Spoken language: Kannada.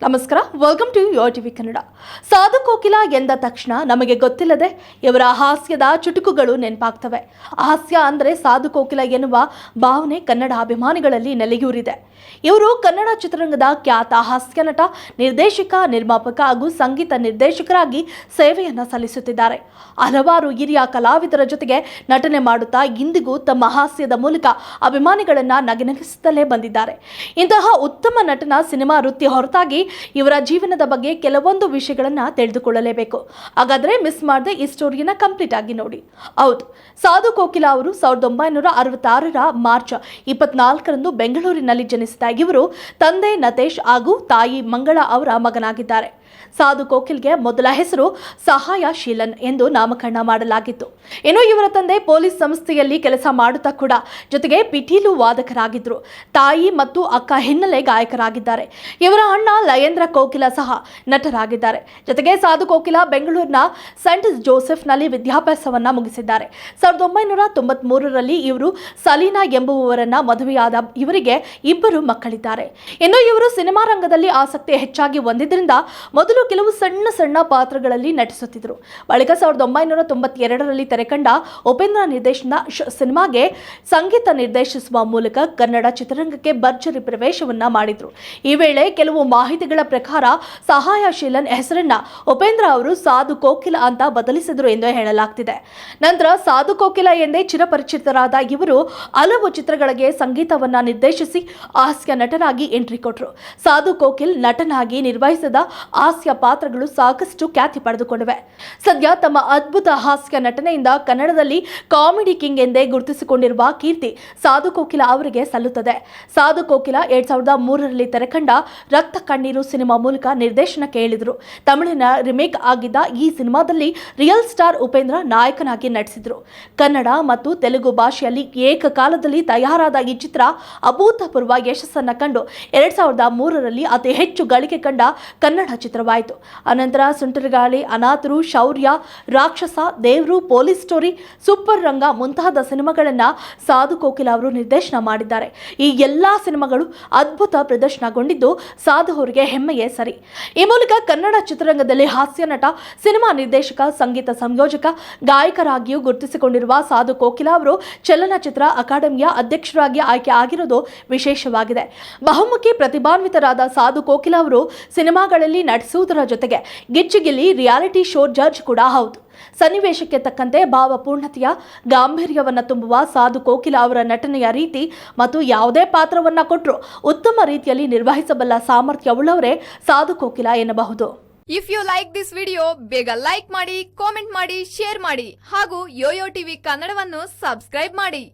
ನಮಸ್ಕಾರ, welcome to your TV Kannada. Sadhu Kokila ಎಂದ ತಕ್ಷಣ ನಮಗೆ ಗೊತ್ತಿಲ್ಲದೆ ಇವರ ಹಾಸ್ಯದ ಚುಟುಕುಗಳು ನೆನಪಾಗ್ತವೆ. ಹಾಸ್ಯ ಅಂದರೆ ಸಾಧು ಕೋಕಿಲ ಎನ್ನುವ ಭಾವನೆ ಕನ್ನಡ ಅಭಿಮಾನಿಗಳಲ್ಲಿ ನೆಲೆಯೂರಿದೆ. ಇವರು ಕನ್ನಡ ಚಿತ್ರರಂಗದ ಖ್ಯಾತ ಹಾಸ್ಯ ನಟ, ನಿರ್ದೇಶಕ, ನಿರ್ಮಾಪಕ ಹಾಗೂ ಸಂಗೀತ ನಿರ್ದೇಶಕರಾಗಿ ಸೇವೆಯನ್ನು ಸಲ್ಲಿಸುತ್ತಿದ್ದಾರೆ. ಹಲವಾರು ಹಿರಿಯ ಕಲಾವಿದರ ಜೊತೆಗೆ ನಟನೆ ಮಾಡುತ್ತಾ ಇಂದಿಗೂ ತಮ್ಮ ಹಾಸ್ಯದ ಮೂಲಕ ಅಭಿಮಾನಿಗಳನ್ನು ನಗೆನಗಿಸುತ್ತಲೇ ಬಂದಿದ್ದಾರೆ. ಇಂತಹ ಉತ್ತಮ ನಟನ ಸಿನಿಮಾ ವೃತ್ತಿ ಹೊರತಾಗಿ ಇವರ ಜೀವನದ ಬಗ್ಗೆ ಕೆಲವೊಂದು ವಿಷಯಗಳನ್ನು ತಿಳಿದುಕೊಳ್ಳಲೇಬೇಕು. ಹಾಗಾದರೆ ಮಿಸ್ ಮಾಡದೆ ಈ ಸ್ಟೋರಿಯನ್ನು ಕಂಪ್ಲೀಟ್ ಆಗಿ ನೋಡಿ. ಹೌದು, ಸಾಧು ಕೋಕಿಲ ಅವರು 1966ರ ಮಾರ್ಚ್ 24ರಂದು ಬೆಂಗಳೂರಿನಲ್ಲಿ ಜನಿಸಿದ ಇವರು ತಂದೆ ನತೇಶ್ ಹಾಗೂ ತಾಯಿ ಮಂಗಳ ಅವರ ಮಗನಾಗಿದ್ದಾರೆ. ಸಾಧು ಕೋಕಿಲ್ಗೆ ಮೊದಲ ಹೆಸರು ಸಹಾಯಶೀಲನ್ ಎಂದು ನಾಮಕರಣ ಮಾಡಲಾಗಿತ್ತು. ಇನ್ನು ಇವರ ತಂದೆ ಪೊಲೀಸ್ ಸಂಸ್ಥೆಯಲ್ಲಿ ಕೆಲಸ ಮಾಡುತ್ತಾ ಕೂಡ ಜೊತೆಗೆ ಪಿಟೀಲು ವಾದಕರಾಗಿದ್ದರು. ತಾಯಿ ಮತ್ತು ಅಕ್ಕ ಹಿನ್ನೆಲೆ ಗಾಯಕರಾಗಿದ್ದಾರೆ. ಇವರ ಅಣ್ಣ ಲಯೇಂದ್ರ ಕೋಕಿಲ ಸಹ ನಟರಾಗಿದ್ದಾರೆ. ಜೊತೆಗೆ ಸಾಧು ಕೋಕಿಲ ಬೆಂಗಳೂರಿನ ಸೆಂಟ್ ಜೋಸೆಫ್ನಲ್ಲಿ ವಿದ್ಯಾಭ್ಯಾಸವನ್ನ ಮುಗಿಸಿದ್ದಾರೆ. 1993ರಲ್ಲಿ ಇವರು ಸಲೀನಾ ಎಂಬುವವರನ್ನ ಮದುವೆಯಾದ ಇವರಿಗೆ ಇಬ್ಬರು ಮಕ್ಕಳಿದ್ದಾರೆ. ಇನ್ನು ಇವರು ಸಿನಿಮಾ ರಂಗದಲ್ಲಿ ಆಸಕ್ತಿ ಹೆಚ್ಚಾಗಿ ಹೊಂದಿದ್ದರಿಂದ ಮೊದಲು ಕೆಲವು ಸಣ್ಣ ಸಣ್ಣ ಪಾತ್ರಗಳಲ್ಲಿ ನಟಿಸುತ್ತಿದ್ದರು. ಬಳಿಕ 1992ರಲ್ಲಿ ತೆರೆಕಂಡ ಉಪೇಂದ್ರ ನಿರ್ದೇಶನ ಸಿನಿಮಾಗೆ ಸಂಗೀತ ನಿರ್ದೇಶಿಸುವ ಮೂಲಕ ಕನ್ನಡ ಚಿತ್ರರಂಗಕ್ಕೆ ಭರ್ಜರಿ ಪ್ರವೇಶವನ್ನ ಮಾಡಿದ್ರು. ಈ ವೇಳೆ ಕೆಲವು ಮಾಹಿತಿಗಳ ಪ್ರಕಾರ ಸಹಾಯಶೀಲನ್ ಹೆಸರನ್ನ ಉಪೇಂದ್ರ ಅವರು ಸಾಧು ಕೋಕಿಲ ಅಂತ ಬದಲಿಸಿದ್ರು ಎಂದು ಹೇಳಲಾಗ್ತಿದೆ. ನಂತರ ಸಾಧು ಕೋಕಿಲ ಎಂದೇ ಚಿರಪರಿಚಿತರಾದ ಇವರು ಹಲವು ಚಿತ್ರಗಳಿಗೆ ಸಂಗೀತವನ್ನ ನಿರ್ದೇಶಿಸಿ ಹಾಸ್ಯ ನಟನಾಗಿ ಎಂಟ್ರಿ ಕೊಟ್ಟರು. ಸಾಧು ಕೋಕಿಲ್ ನಟನಾಗಿ ನಿರ್ವಹಿಸಿದ ಹಾಸ್ಯ ಪಾತ್ರಗಳು ಸಾಕಷ್ಟು ಖ್ಯಾತಿ ಪಡೆದುಕೊಂಡಿವೆ. ಸದ್ಯ ತಮ್ಮ ಅದ್ಭುತ ಹಾಸ್ಯ ನಟನೆಯಿಂದ ಕನ್ನಡದಲ್ಲಿ ಕಾಮಿಡಿ ಕಿಂಗ್ ಎಂದೇ ಗುರುತಿಸಿಕೊಂಡಿರುವ ಕೀರ್ತಿ ಸಾಧು ಕೋಕಿಲ ಅವರಿಗೆ ಸಲ್ಲುತ್ತದೆ. ಸಾಧು ಕೋಕಿಲ 2003ರಲ್ಲಿ ತೆರೆಕಂಡ ರಕ್ತ ಕಣ್ಣೀರು ಸಿನಿಮಾ ಮೂಲಕ ನಿರ್ದೇಶನಕ್ಕೆ ಇಳಿದರು. ತಮಿಳಿನ ರಿಮೇಕ್ ಆಗಿದ್ದ ಈ ಸಿನಿಮಾದಲ್ಲಿ ರಿಯಲ್ ಸ್ಟಾರ್ ಉಪೇಂದ್ರ ನಾಯಕನಾಗಿ ನಟಿಸಿದರು. ಕನ್ನಡ ಮತ್ತು ತೆಲುಗು ಭಾಷೆಯಲ್ಲಿ ಏಕಕಾಲದಲ್ಲಿ ತಯಾರಾದ ಈ ಚಿತ್ರ ಅಭೂತಪೂರ್ವ ಯಶಸ್ಸನ್ನು ಕಂಡು 2003ರಲ್ಲಿ ಅತಿ ಹೆಚ್ಚು ಗಳಿಕೆ ಕಂಡ ಕನ್ನಡ ಚಿತ್ರವಾಯಿತು. ಅನಂತರ ಸುಂಟರಗಾಳಿ, ಅನಾಥರು, ಶೌರ್ಯ, ರಾಕ್ಷಸ, ದೇವರು, ಪೊಲೀಸ್ ಸ್ಟೋರಿ, ಸೂಪರ್ ರಂಗ ಮುಂತಾದ ಸಿನಿಮಾಗಳನ್ನು ಸಾಧು ಕೋಕಿಲ ಅವರು ನಿರ್ದೇಶನ ಮಾಡಿದ್ದಾರೆ. ಈ ಎಲ್ಲಾ ಸಿನಿಮಾಗಳು ಅದ್ಭುತ ಪ್ರದರ್ಶನಗೊಂಡಿದ್ದು ಸಾಧು ಅವರಿಗೆ ಹೆಮ್ಮೆಯೇ ಸರಿ. ಈ ಮೂಲಕ ಕನ್ನಡ ಚಿತ್ರರಂಗದಲ್ಲಿ ಹಾಸ್ಯ ನಟ, ಸಿನಿಮಾ ನಿರ್ದೇಶಕ, ಸಂಗೀತ ಸಂಯೋಜಕ, ಗಾಯಕರಾಗಿಯೂ ಗುರುತಿಸಿಕೊಂಡಿರುವ ಸಾಧು ಕೋಕಿಲ ಅವರು ಚಲನಚಿತ್ರ ಅಕಾಡೆಮಿಯ ಅಧ್ಯಕ್ಷರಾಗಿ ಆಯ್ಕೆ ಆಗಿರೋದು ವಿಶೇಷವಾಗಿದೆ. ಬಹುಮುಖಿ ಪ್ರತಿಭಾನ್ವಿತರಾದ ಸಾಧು ಕೋಕಿಲ ಅವರು ಸಿನಿಮಾಗಳಲ್ಲಿ ನಟಿಸುವುದರ ಜೊತೆಗೆ ಗಿಚ್ಚಿಗಿಲಿ ರಿಯಾಲಿಟಿ ಶೋ ಜಡ್ಜ್ ಕೂಡ ಹೌದು. ಸನ್ನಿವೇಶಕ್ಕೆ ತಕ್ಕಂತೆ ಭಾವಪೂರ್ಣತೆಯ ಗಾಂಭೀರ್ಯವನ್ನು ತುಂಬುವ ಸಾಧು ಕೋಕಿಲ ಅವರ ನಟನೆಯ ರೀತಿ ಮತ್ತು ಯಾವುದೇ ಪಾತ್ರವನ್ನ ಕೊಟ್ಟರು ಉತ್ತಮ ರೀತಿಯಲ್ಲಿ ನಿರ್ವಹಿಸಬಲ್ಲ ಸಾಮರ್ಥ್ಯವುಳ್ಳವರೇ ಸಾಧು ಕೋಕಿಲ ಎನ್ನಬಹುದು. If you like this video, ಬೇಗ ಲೈಕ್ ಮಾಡಿ, ಕಾಮೆಂಟ್ ಮಾಡಿ, ಶೇರ್ ಮಾಡಿ ಹಾಗೂ ಯೋಯೋ ಟಿವಿ ಕನ್ನಡವನ್ನು ಸಬ್ಸ್ಕ್ರೈಬ್ ಮಾಡಿ.